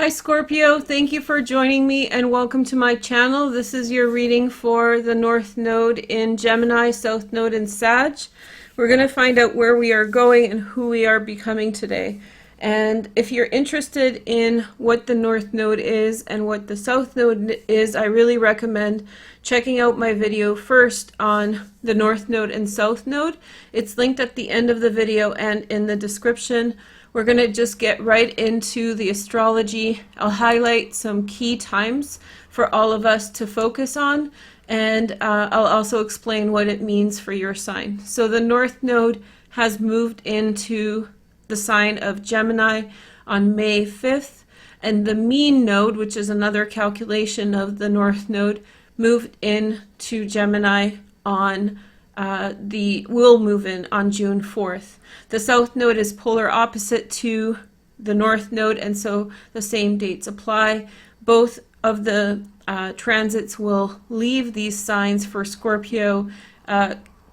Hi Scorpio, thank you for joining me and welcome to my channel. This is your reading for the North Node in Gemini, South Node in Sag. We're going to find out where we are going and who we are becoming today. And if you're interested in what the North Node is and what the South Node is, I really recommend checking out my video first on the North Node and South Node. It's linked at the end of the video and in the description. We're going to just get right into the astrology. I'll highlight some key times for all of us to focus on, and I'll also explain what it means for your sign. So the North Node has moved into the sign of Gemini on May 5th, and the mean node, which is another calculation of the North Node, moved into Gemini on will move in on June 4th. The South Node is polar opposite to the North Node, and so the same dates apply. Both of the transits will leave these signs for Scorpio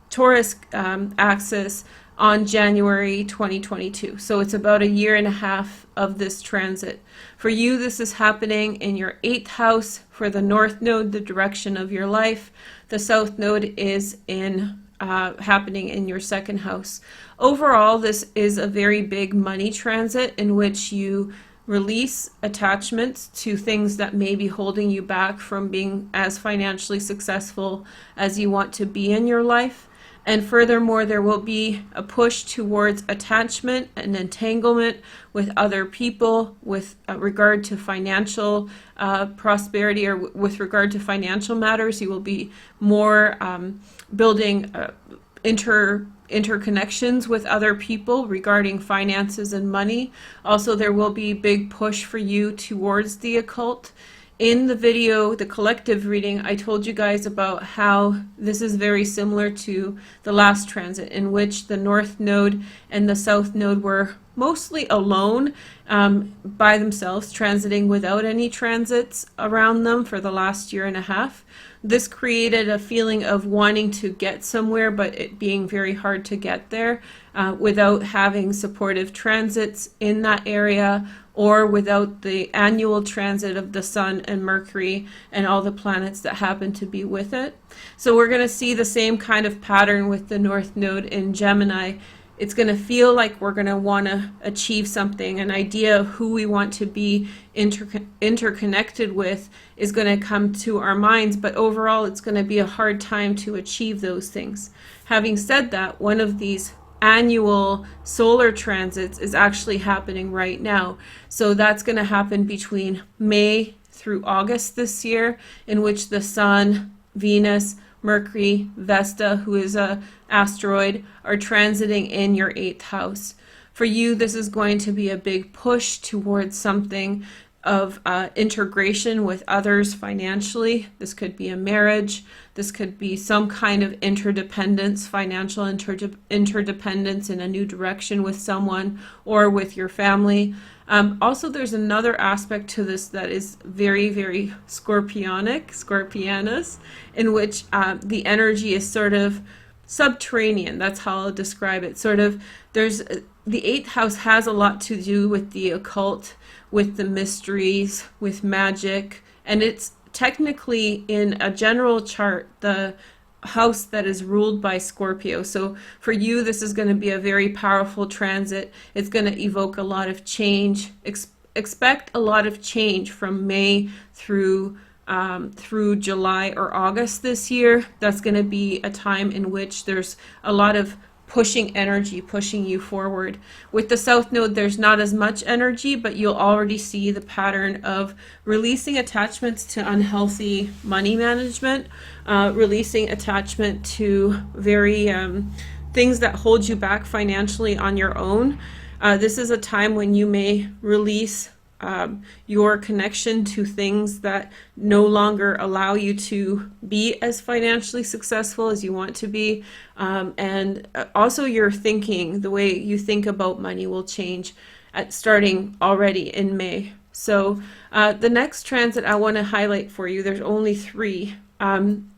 Taurus axis on January 2022. So it's about a year and a half of this transit. For you, this is happening in your 8th house. For the North Node, the direction of your life. The South Node is happening in your 2nd house. Overall, this is a very big money transit in which you release attachments to things that may be holding you back from being as financially successful as you want to be in your life. And furthermore, there will be a push towards attachment and entanglement with other people with regard to financial prosperity, or with regard to financial matters. You will be more building interconnections with other people regarding finances and money. Also, there will be a big push for you towards the occult. In the video, the collective reading, I told you guys about how this is very similar to the last transit, in which the North Node and the South Node were mostly alone by themselves, transiting without any transits around them for the last year and a half. This created a feeling of wanting to get somewhere, but it being very hard to get there without having supportive transits in that area, or without the annual transit of the Sun and Mercury and all the planets that happen to be with it. So we're going to see the same kind of pattern with the North Node in Gemini. It's going to feel like we're going to want to achieve something. An idea of who we want to be interconnected with is going to come to our minds, but overall it's going to be a hard time to achieve those things. Having said that, one of these annual solar transits is actually happening right now. So that's going to happen between May through August this year, in which the Sun, Venus, Mercury, Vesta, who is a asteroid, are transiting in your 8th house. For you, this is going to be a big push towards something of integration with others financially. This could be a marriage. This could be some kind of interdependence, financial interdependence in a new direction with someone or with your family. Also, there's another aspect to this that is very, very Scorpianus, in which the energy is sort of subterranean. That's how I'll describe it. Sort of, the 8th house has a lot to do with the occult, with the mysteries, with magic, and it's technically in a general chart the house that is ruled by Scorpio. So for you, this is going to be a very powerful transit. It's going to evoke a lot of change. Expect a lot of change from May through July or August this year. That's going to be a time in which there's a lot of pushing energy, pushing you forward. With the South Node, there's not as much energy, but you'll already see the pattern of releasing attachments to unhealthy money management, releasing attachment to very things that hold you back financially on your own. This is a time when you may release your connection to things that no longer allow you to be as financially successful as you want to be. And also your thinking, the way you think about money will change starting already in May. So the next transit I want to highlight for you, there's only 3,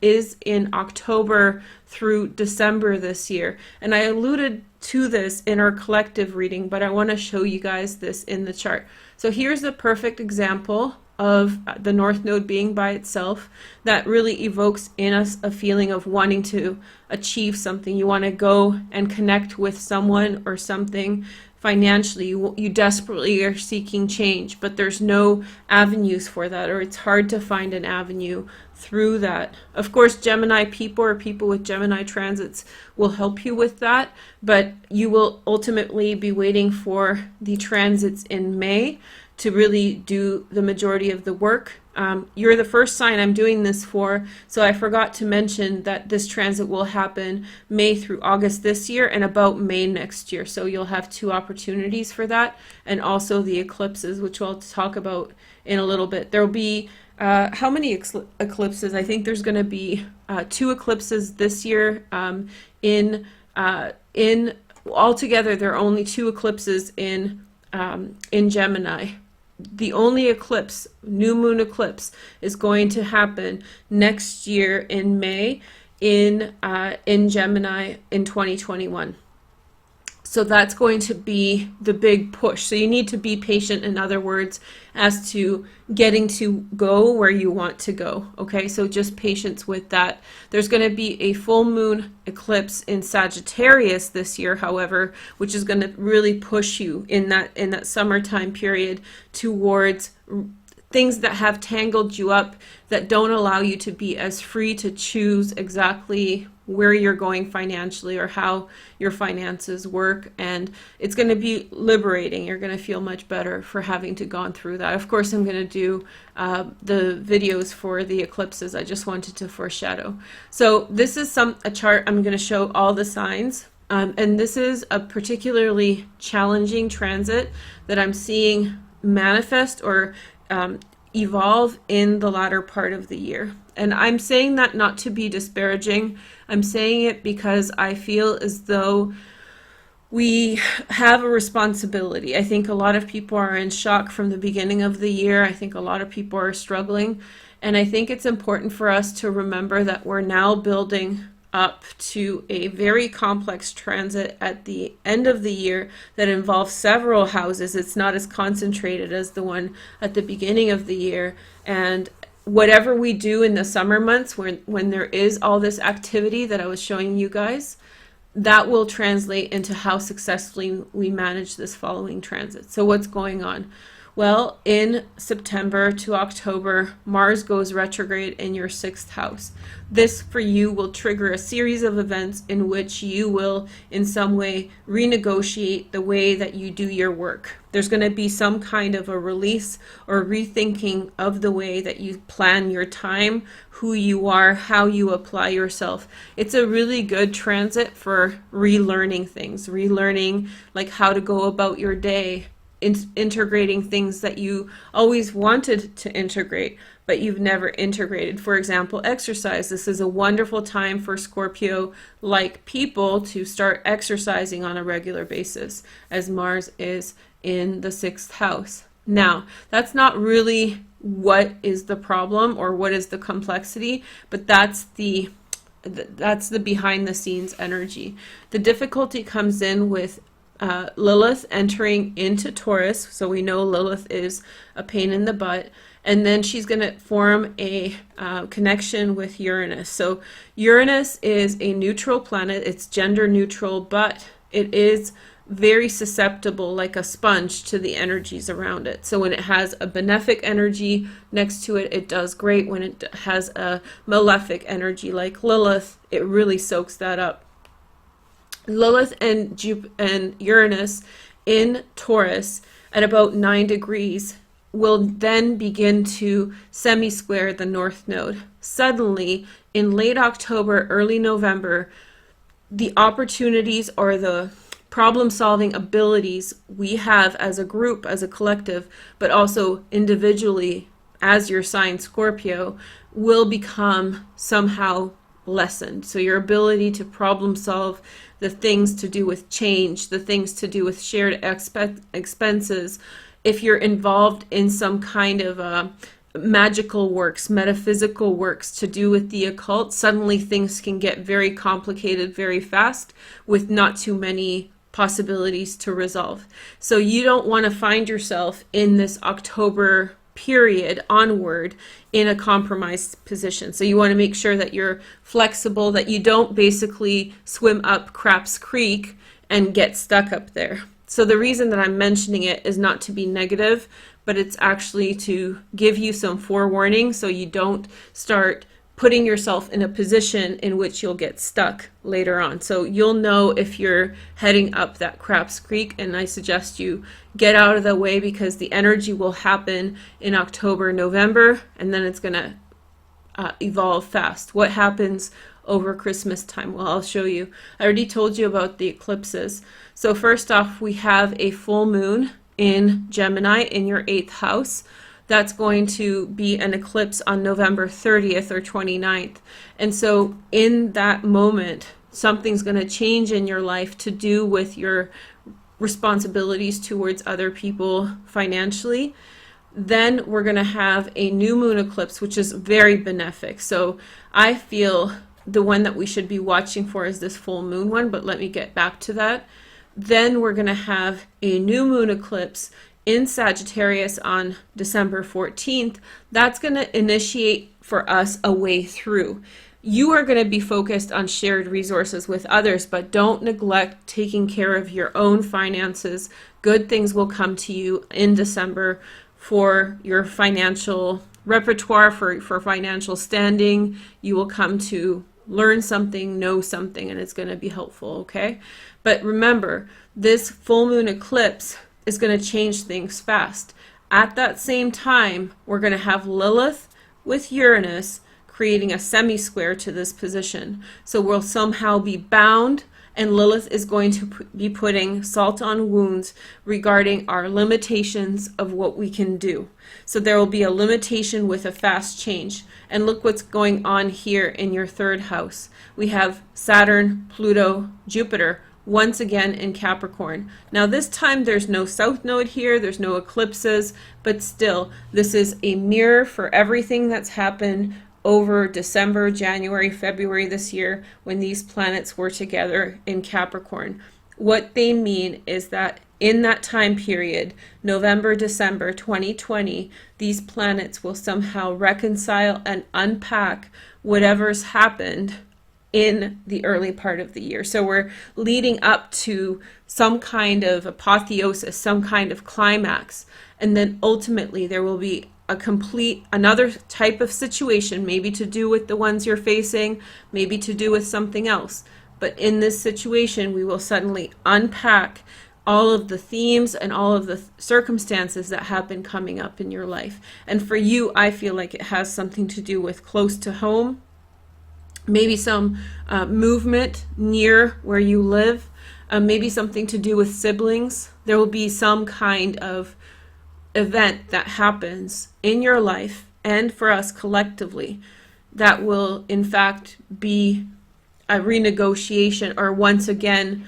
is in October through December this year. And I alluded to this in our collective reading, but I want to show you guys this in the chart. So here's a perfect example of the North Node being by itself that really evokes in us a feeling of wanting to achieve something. You want to go and connect with someone or something financially. You desperately are seeking change, but there's no avenues for that, or it's hard to find an avenue through that. Of course, Gemini people or people with Gemini transits will help you with that, but you will ultimately be waiting for the transits in May to really do the majority of the work. You're the first sign I'm doing this for, so I forgot to mention that this transit will happen May through August this year and about May next year. So you'll have 2 opportunities for that, and also the eclipses, which I'll talk about in a little bit. There'll be how many eclipses? I think there's going to be 2 eclipses this year. In altogether, there are only 2 eclipses in Gemini. The only eclipse, new moon eclipse, is going to happen next year in May in Gemini in 2021. So that's going to be the big push. So you need to be patient, in other words, as to getting to go where you want to go. Okay, so just patience with that. There's going to be a full moon eclipse in Sagittarius this year, however, which is going to really push you in that summertime period towards things that have tangled you up, that don't allow you to be as free to choose exactly where you're going financially or how your finances work. And it's going to be liberating. You're going to feel much better for having to gone through that. Of course, I'm going to do the videos for the eclipses. I just wanted to foreshadow. So this is a chart. I'm going to show all the signs. And this is a particularly challenging transit that I'm seeing manifest or evolve in the latter part of the year. And I'm saying that not to be disparaging. I'm saying it because I feel as though we have a responsibility. I think a lot of people are in shock from the beginning of the year. I think a lot of people are struggling. And I think it's important for us to remember that we're now building up to a very complex transit at the end of the year that involves several houses. It's not as concentrated as the one at the beginning of the year. And whatever we do in the summer months, when there is all this activity that I was showing you guys, that will translate into how successfully we manage this following transit. So what's going on? Well, in September to October, Mars goes retrograde in your 6th house. This for you will trigger a series of events in which you will in some way renegotiate the way that you do your work. There's going to be some kind of a release or rethinking of the way that you plan your time, who you are, how you apply yourself. It's a really good transit for relearning things, relearning like how to go about your day, integrating things that you always wanted to integrate, but you've never integrated. For example, exercise. This is a wonderful time for Scorpio-like people to start exercising on a regular basis, as Mars is in the 6th house. Now, that's not really what is the problem or what is the complexity, but that's the behind the scenes energy. The difficulty comes in with Lilith entering into Taurus. So we know Lilith is a pain in the butt. And then she's going to form a connection with Uranus. So Uranus is a neutral planet. It's gender neutral, but it is very susceptible, like a sponge, to the energies around it. So when it has a benefic energy next to it, it does great. When it has a malefic energy like Lilith, it really soaks that up. Lilith and Uranus in Taurus at about 9 degrees will then begin to semi-square the North Node. Suddenly, in late October, early November, the opportunities or the problem-solving abilities we have as a group, as a collective, but also individually as your sign Scorpio, will become somehow lessened. So your ability to problem solve the things to do with change, the things to do with shared expenses, if you're involved in some kind of magical works, metaphysical works to do with the occult, suddenly things can get very complicated very fast with not too many possibilities to resolve. So you don't want to find yourself in this October period onward in a compromised position. So you want to make sure that you're flexible, that you don't basically swim up Craps Creek and get stuck up there. So the reason that I'm mentioning it is not to be negative, but it's actually to give you some forewarning so you don't start putting yourself in a position in which you'll get stuck later on. So you'll know if you're heading up that Craps Creek, and I suggest you get out of the way because the energy will happen in October, November, and then it's going to evolve fast. What happens over Christmas time? Well, I'll show you. I already told you about the eclipses. So first off, we have a full moon in Gemini in your 8th house. That's going to be an eclipse on November 30th or 29th. And so in that moment, something's going to change in your life to do with your responsibilities towards other people financially. Then we're going to have a new moon eclipse, which is very benefic. So I feel the one that we should be watching for is this full moon one, but let me get back to that. Then we're going to have a new moon eclipse in Sagittarius on December 14th. That's going to initiate for us a way through. You are going to be focused on shared resources with others, but don't neglect taking care of your own finances. Good things will come to you in December for your financial repertoire, for financial standing. You will come to learn something, know something, and it's going to be helpful, okay? But remember, this full moon eclipse is going to change things fast. At that same time, we're going to have Lilith with Uranus creating a semi-square to this position. So we'll somehow be bound, and Lilith is going to be putting salt on wounds regarding our limitations of what we can do. So there will be a limitation with a fast change. And look what's going on here in your 3rd house. We have Saturn, Pluto, Jupiter, once again in Capricorn. Now this time there's no south node here, there's no eclipses, but still this is a mirror for everything that's happened over December, January, February this year when these planets were together in Capricorn. What they mean is that in that time period, November, December 2020, these planets will somehow reconcile and unpack whatever's happened in the early part of the year. So we're leading up to some kind of apotheosis, some kind of climax, and then ultimately there will be another type of situation, maybe to do with the ones you're facing, maybe to do with something else. But in this situation, we will suddenly unpack all of the themes and all of the circumstances that have been coming up in your life. And for you, I feel like it has something to do with close to home, maybe some movement near where you live, maybe something to do with siblings. There will be some kind of event that happens in your life and for us collectively that will in fact be a renegotiation, or once again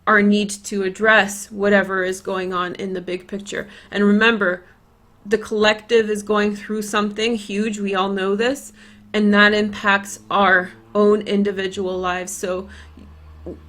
our need to address whatever is going on in the big picture. And remember, the collective is going through something huge, we all know this, and that impacts our own individual lives. So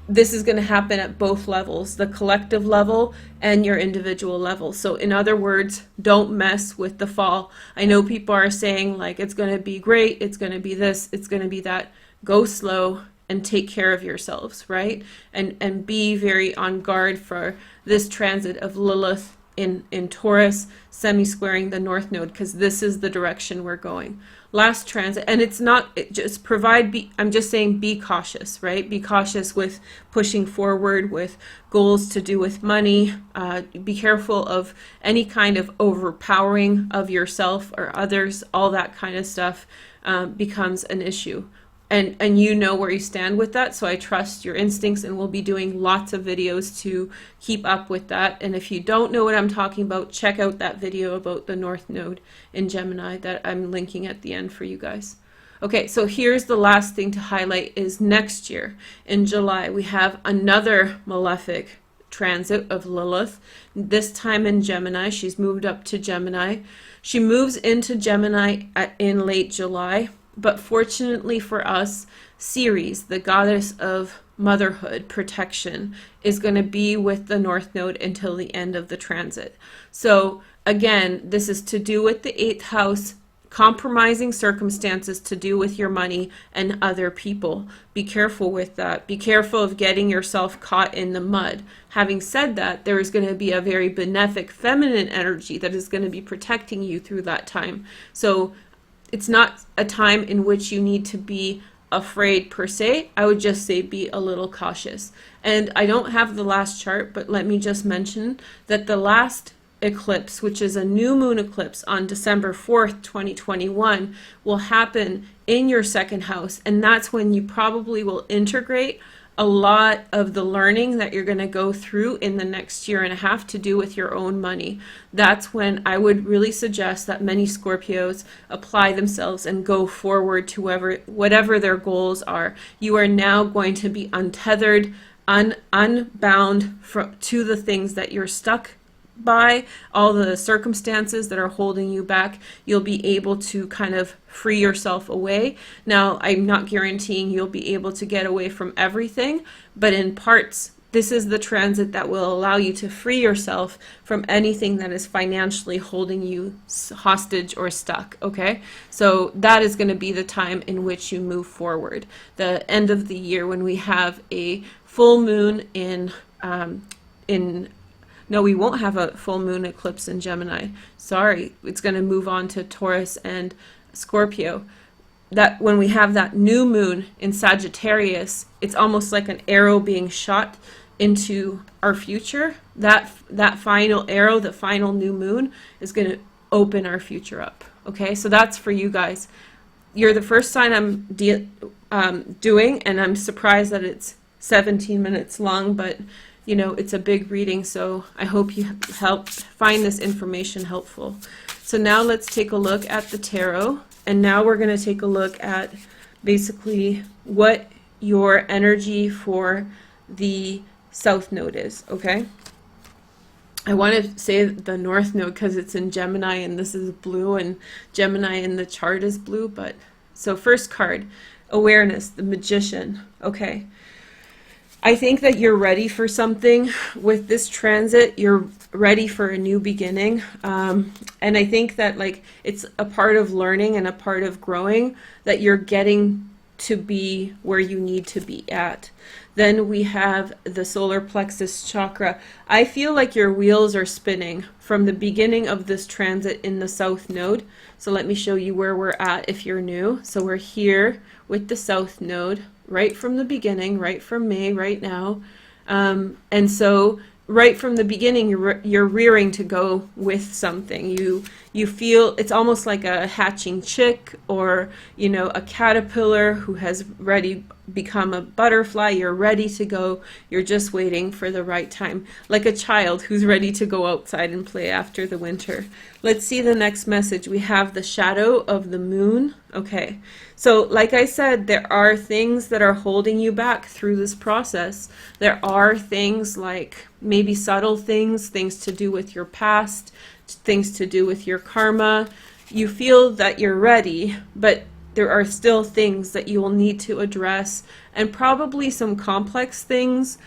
this is going to happen at both levels, the collective level and your individual level. So in other words, don't mess with the fall. I know people are saying like it's going to be great, it's going to be this, it's going to be that. Go slow and take care of yourselves, right? And be very on guard for this transit of Lilith in Taurus semi-squaring the North Node, because this is the direction we're going. Last transit, and it's not just I'm just saying be cautious, right? Be cautious with pushing forward with goals to do with money. Be careful of any kind of overpowering of yourself or others. All that kind of stuff becomes an issue. And you know where you stand with that, so I trust your instincts, and we'll be doing lots of videos to keep up with that. And if you don't know what I'm talking about, check out that video about the North Node in Gemini that I'm linking at the end for you guys. Okay, so here's the last thing to highlight is next year in July, we have another malefic transit of Lilith, this time in Gemini. She's moved up to Gemini. She moves into Gemini in late July. But fortunately for us, Ceres, the goddess of motherhood, protection, is going to be with the North Node until the end of the transit. So again, this is to do with the 8th house, compromising circumstances to do with your money and other people. Be careful with that. Be careful of getting yourself caught in the mud. Having said that, there is going to be a very benefic feminine energy that is going to be protecting you through that time. So it's not a time in which you need to be afraid per se. I would just say be a little cautious. And I don't have the last chart, but let me just mention that the last eclipse, which is a new moon eclipse on December 4th, 2021, will happen in your 2nd house. And that's when you probably will integrate a lot of the learning that you're going to go through in the next year and a half to do with your own money. That's when I would really suggest that many Scorpios apply themselves and go forward to whatever their goals are. You are now going to be untethered, unbound to the things that you're stuck by, all the circumstances that are holding you back. You'll be able to kind of free yourself away. Now, I'm not guaranteeing you'll be able to get away from everything, but in parts, this is the transit that will allow you to free yourself from anything that is financially holding you hostage or stuck, okay? So that is going to be the time in which you move forward. The end of the year when we have a full moon no, we won't have a full moon eclipse in Gemini. Sorry, it's going to move on to Taurus and Scorpio. That when we have that new moon in Sagittarius, it's almost like an arrow being shot into our future. That final arrow, the final new moon, is going to open our future up. Okay, so that's for you guys. You're the first sign I'm doing, and I'm surprised that it's 17 minutes long, but you know, it's a big reading, so I hope you find this information helpful. So now let's take a look at the tarot, and now we're going to take a look at basically what your energy for the South Node is, okay? I want to say the North Node because it's in Gemini and this is blue, and Gemini in the chart is blue, but so first card, awareness, the Magician, okay? I think that you're ready for something with this transit. You're ready for a new beginning. And I think that like it's a part of learning and a part of growing that you're getting to be where you need to be at. Then we have the solar plexus chakra. I feel like your wheels are spinning from the beginning of this transit in the South Node. So let me show you where we're at if you're new. So we're here with the South Node. Right from the beginning, right from May, right now. And so right from the beginning, you're rearing to go with something. You feel it's almost like a hatching chick, or, you know, a caterpillar who has become a butterfly. You're ready to go. You're just waiting for the right time. Like a child who's ready to go outside and play after the winter. Let's see the next message. We have the shadow of the moon. Okay. So like I said, there are things that are holding you back through this process. There are things like maybe subtle things to do with your past, things to do with your karma. You feel that you're ready, but there are still things that you will need to address, and probably some complex things,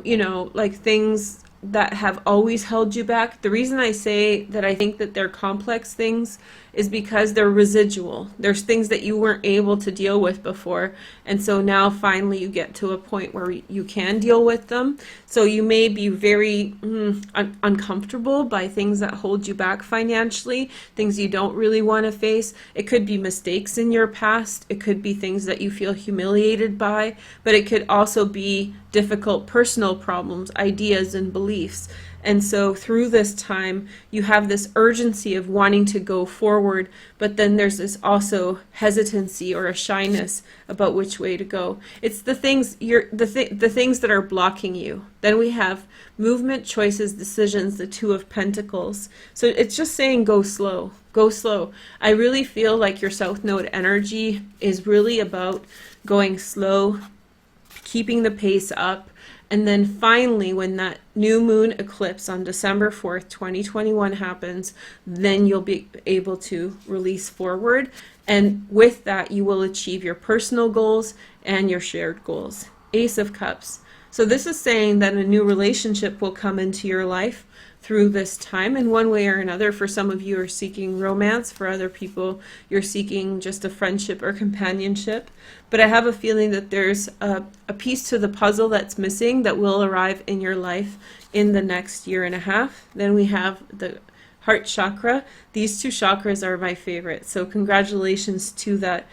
you know, like things that have always held you back. The reason I say that I think that they're complex things is because they're residual. There's things that you weren't able to deal with before, and so now finally you get to a point where you can deal with them. So you may be very uncomfortable by things that hold you back financially, things you don't really want to face. It could be mistakes in your past. It could be things that you feel humiliated by, but it could also be difficult personal problems, ideas, and beliefs. And so through this time, you have this urgency of wanting to go forward, but then there's this also hesitancy or a shyness about which way to go. It's the things the things that are blocking you. Then we have movement, choices, decisions, the Two of Pentacles. So it's just saying go slow. Go slow. I really feel like your South Node energy is really about going slow, keeping the pace up. And then finally, when that new moon eclipse on December 4th, 2021 happens, then you'll be able to release forward. And with that, you will achieve your personal goals and your shared goals. Ace of Cups. So this is saying that a new relationship will come into your life through this time in one way or another. For some of you are seeking romance, for other people you're seeking just a friendship or companionship. But I have a feeling that there's a piece to the puzzle that's missing that will arrive in your life in the next year and a half. Then we have the heart chakra. These two chakras are my favorite, so congratulations to that.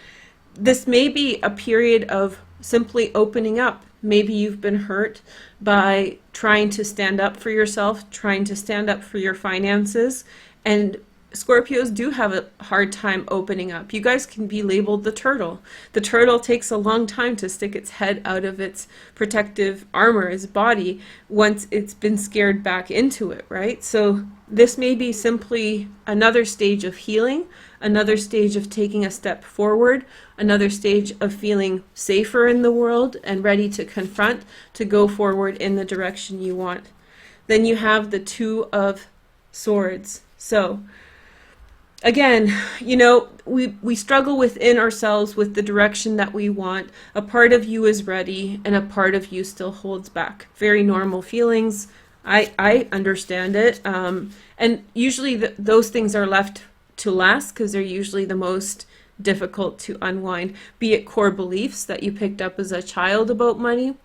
This may be a period of simply opening up. Maybe you've been hurt by trying to stand up for yourself, trying to stand up for your finances, and Scorpios do have a hard time opening up. You guys can be labeled the turtle. The turtle takes a long time to stick its head out of its protective armor, its body, once it's been scared back into it, right? So this may be simply another stage of healing, another stage of taking a step forward, another stage of feeling safer in the world and ready to confront, to go forward in the direction you want. Then you have the Two of Swords. So again, you know, we struggle within ourselves with the direction that we want. A part of you is ready and a part of you still holds back. Very normal feelings. I understand it. And usually those things are left to last because they're usually the most difficult to unwind, be it core beliefs that you picked up as a child about money.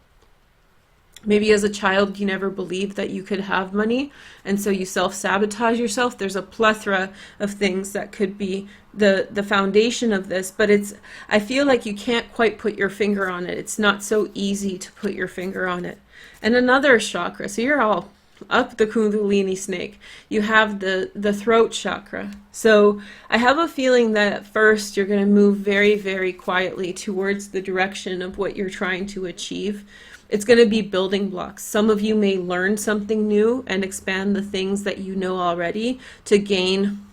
Maybe as a child you never believed that you could have money, and so you self-sabotage yourself. There's a plethora of things that could be the foundation of this, but I feel like you can't quite put your finger on it. It's not so easy to put your finger on it. And another chakra, so you're all up the Kundalini snake. You have the throat chakra. So I have a feeling that at first you're going to move very, very quietly towards the direction of what you're trying to achieve. It's going to be building blocks. Some of you may learn something new and expand the things that you know already to gain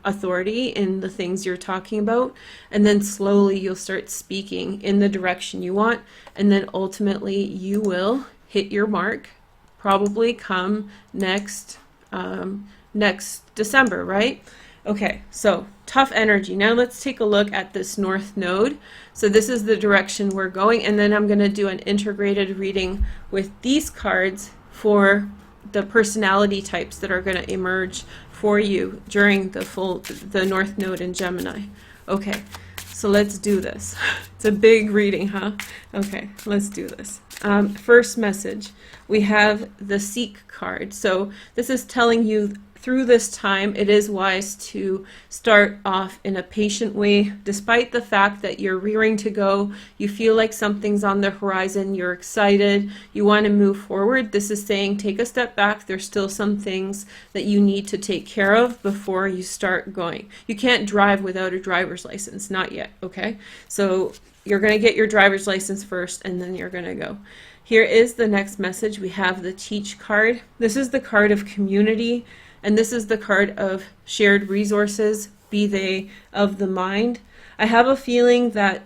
authority in the things you're talking about. And then slowly you'll start speaking in the direction you want. And then ultimately you will hit your mark, probably come next December, right? Okay, so tough energy. Now let's take a look at this North Node. So this is the direction we're going, and then I'm going to do an integrated reading with these cards for the personality types that are going to emerge for you during the North Node in Gemini. Okay, so let's do this. It's a big reading, huh? Okay, let's do this. First message, we have the Seek card. So this is telling you through this time, it is wise to start off in a patient way, despite the fact that you're rearing to go, you feel like something's on the horizon, you're excited, you want to move forward. This is saying take a step back. There's still some things that you need to take care of before you start going. You can't drive without a driver's license, not yet, okay? So you're going to get your driver's license first, and then you're going to go. Here is the next message. We have the Teach card. This is the card of community. And this is the card of shared resources, be they of the mind. I have a feeling that,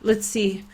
let's see,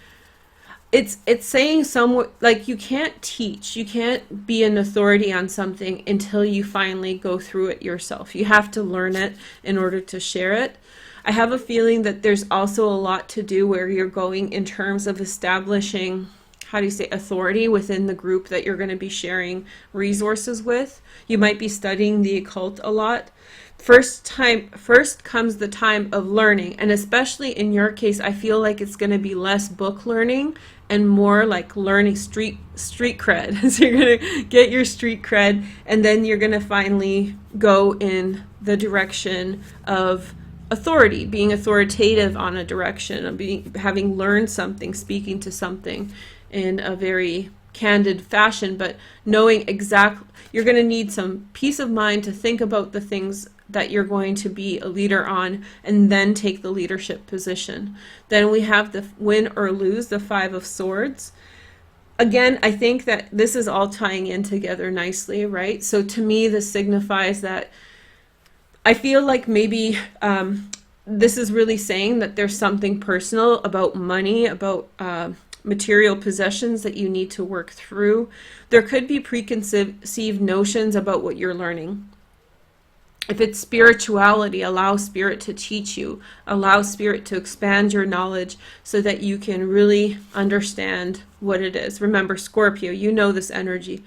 it's saying somewhat like you can't teach, you can't be an authority on something until you finally go through it yourself. You have to learn it in order to share it. I have a feeling that there's also a lot to do where you're going in terms of establishing, how do you say, authority within the group that you're going to be sharing resources with. You might be studying the occult a lot. First comes the time of learning, and especially in your case, I feel like it's going to be less book learning and more like learning street cred. So you're going to get your street cred, and then you're going to finally go in the direction of authority, being authoritative on a direction, of having learned something, speaking to something in a very candid fashion, but knowing exactly, you're going to need some peace of mind to think about the things that you're going to be a leader on, and then take the leadership position. Then we have the win or lose, the Five of Swords. Again, I think that this is all tying in together nicely, right? So to me, this signifies that I feel like maybe this is really saying that there's something personal about money, about material possessions that you need to work through. There could be preconceived notions about what you're learning. If it's spirituality, allow spirit to teach you, allow spirit to expand your knowledge so that you can really understand what it is. Remember, Scorpio, you know this energy.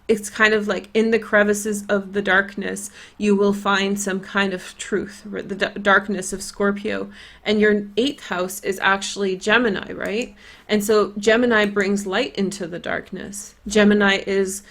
It's kind of like in the crevices of the darkness, you will find some kind of truth, the darkness of Scorpio. And your 8th house is actually Gemini, right? And so Gemini brings light into the darkness. Gemini is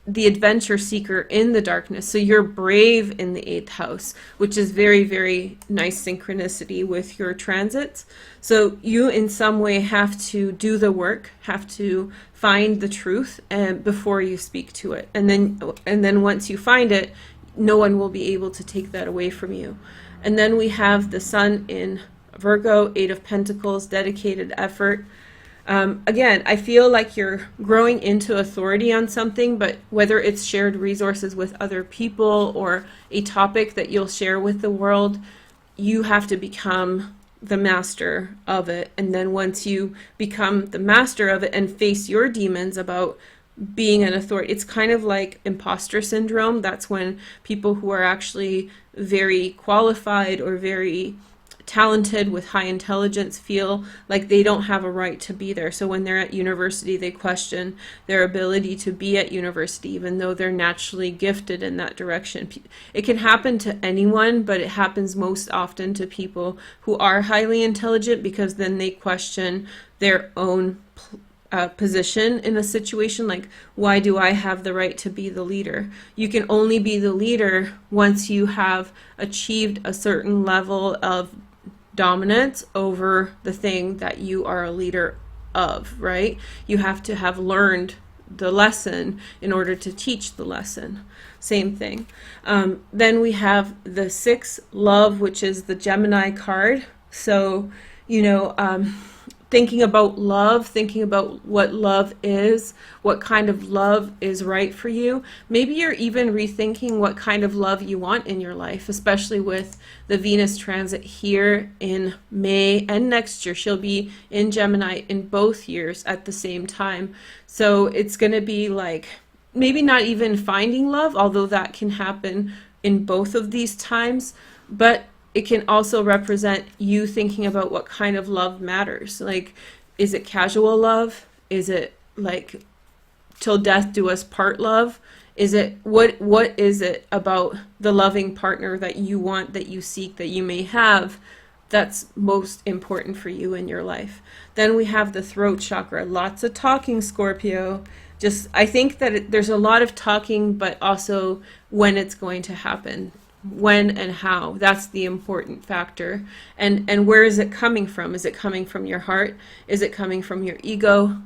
the adventure seeker in the darkness. So you're brave in the 8th house, which is very, very nice synchronicity with your transits. So you in some way have to do the work, have to find the truth and before you speak to it. And then once you find it, no one will be able to take that away from you. And then we have the sun in Virgo, 8 of Pentacles, dedicated effort. Again, I feel like you're growing into authority on something, but whether it's shared resources with other people or a topic that you'll share with the world, you have to become the master of it. And then once you become the master of it and face your demons about being an authority, it's kind of like imposter syndrome. That's when people who are actually very qualified or very talented with high intelligence feel like they don't have a right to be there. So when they're at university, they question their ability to be at university, even though they're naturally gifted in that direction. It can happen to anyone, but it happens most often to people who are highly intelligent, because then they question their own position in a situation. Like, why do I have the right to be the leader? You can only be the leader once you have achieved a certain level of dominance over the thing that you are a leader of, right? You have to have learned the lesson in order to teach the lesson. Same thing. Then we have the 6 love, which is the Gemini card. So, thinking about love, thinking about what love is, what kind of love is right for you. Maybe you're even rethinking what kind of love you want in your life, especially with the Venus transit here in May and next year. She'll be in Gemini in both years at the same time. So it's going to be like, maybe not even finding love, although that can happen in both of these times, but it can also represent you thinking about what kind of love matters. Like, is it casual love? Is it like till death do us part love? Is it, what is it about the loving partner that you want, that you seek, that you may have, that's most important for you in your life? Then we have the throat chakra. Lots of talking, Scorpio. I think that there's a lot of talking, but also when it's going to happen. When and how, that's the important factor. And where is it coming from? Is it coming from your heart? Is it coming from your ego?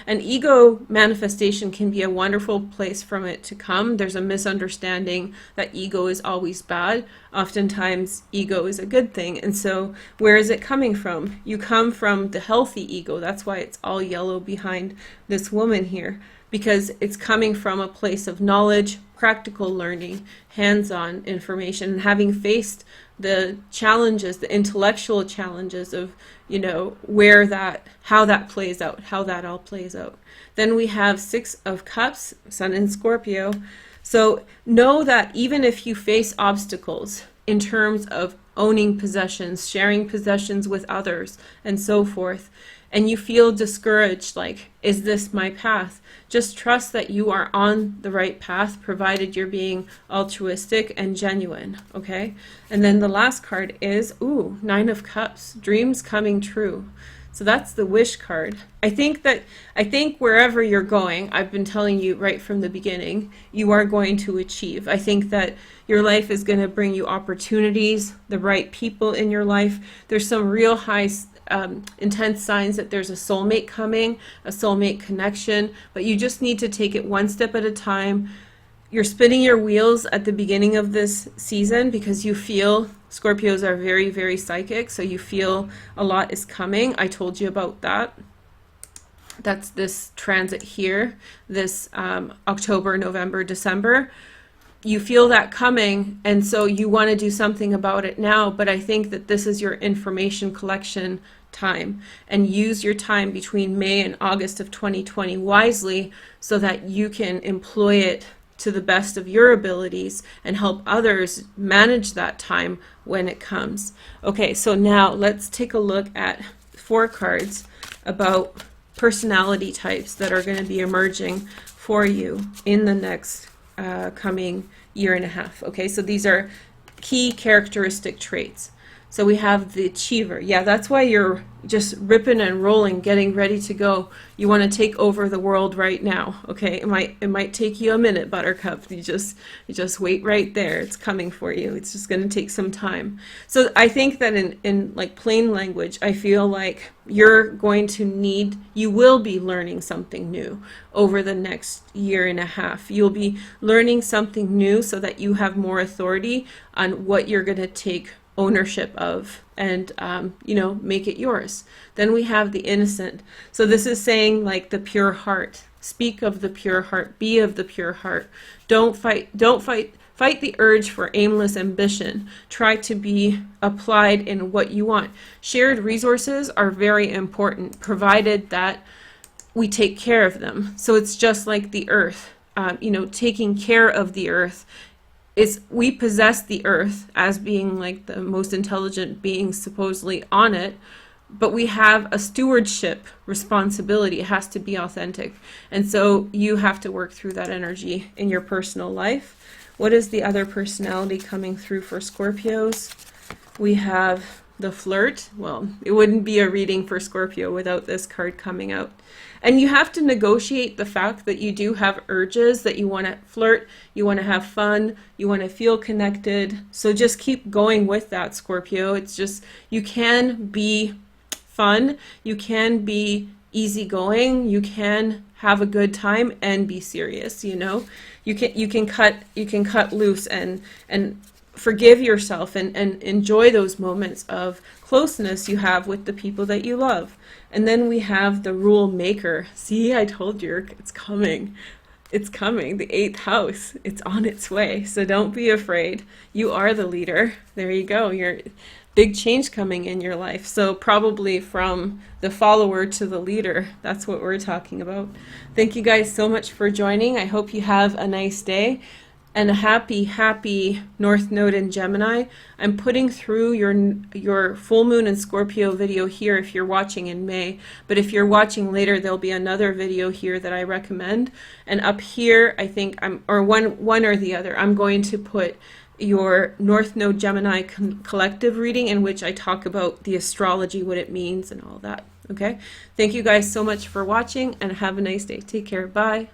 An ego manifestation can be a wonderful place from it to come. There's a misunderstanding that ego is always bad. Oftentimes ego is a good thing. And so where is it coming from? You come from the healthy ego. That's why it's all yellow behind this woman here, because it's coming from a place of knowledge, practical learning, hands-on information, and having faced the challenges, the intellectual challenges of, how that plays out, how that all plays out. Then we have 6 of Cups, Sun in Scorpio. So know that even if you face obstacles in terms of owning possessions, sharing possessions with others, and so forth, and you feel discouraged, like, is this my path? Just trust that you are on the right path, provided you're being altruistic and genuine, okay? And then the last card is, 9 of Cups, dreams coming true. So that's the wish card. I think wherever you're going, I've been telling you right from the beginning, you are going to achieve. I think that your life is going to bring you opportunities, the right people in your life. There's some real high intense signs that there's a soulmate coming, a soulmate connection, but you just need to take it one step at a time. You're spinning your wheels at the beginning of this season because you feel, Scorpios are very, very psychic, so you feel a lot is coming. I told you about that. That's this transit here, this October, November, December. You feel that coming, and so you want to do something about it now, but I think that this is your information collection time, and use your time between May and August of 2020 wisely so that you can employ it to the best of your abilities and help others manage that time when it comes. Okay, so now let's take a look at 4 cards about personality types that are going to be emerging for you in the next coming year and a half. Okay, so these are key characteristic traits. So we have the achiever. Yeah, that's why you're just ripping and rolling, getting ready to go. You want to take over the world right now. Okay, it might take you a minute, Buttercup. You just wait right there. It's coming for you. It's just going to take some time. So I think that in like plain language, I feel like you will be learning something new over the next year and a half. You'll be learning something new so that you have more authority on what you're going to take ownership of and make it yours. Then we have the innocent. So this is saying like the pure heart. Speak of the pure heart, be of the pure heart. Don't fight the urge for aimless ambition. Try to be applied in what you want. Shared resources are very important, provided that we take care of them. So it's just like the earth, taking care of the earth. We possess the earth as being like the most intelligent beings supposedly on it, but we have a stewardship responsibility. It has to be authentic. And so you have to work through that energy in your personal life. What is the other personality coming through for Scorpios? We have the flirt. Well, it wouldn't be a reading for Scorpio without this card coming out. And you have to negotiate the fact that you do have urges, that you want to flirt, you want to have fun, you want to feel connected. So just keep going with that, Scorpio. It's just, you can be fun, you can be easygoing, you can have a good time and be serious, You can cut loose and forgive yourself and enjoy those moments of closeness you have with the people that you love. And then we have the rule maker. See, I told you it's coming. It's coming. The 8th house. It's on its way. So don't be afraid. You are the leader. There you go. You're big change coming in your life. So probably from the follower to the leader. That's what we're talking about. Thank you guys so much for joining. I hope you have a nice day. And a happy North Node in Gemini. I'm putting through your full moon and Scorpio video here if you're watching in May. But if you're watching later, there'll be another video here that I recommend. And up here, I think one or the other, I'm going to put your North Node Gemini collective reading in which I talk about the astrology, what it means and all that. Okay? Thank you guys so much for watching and have a nice day. Take care. Bye.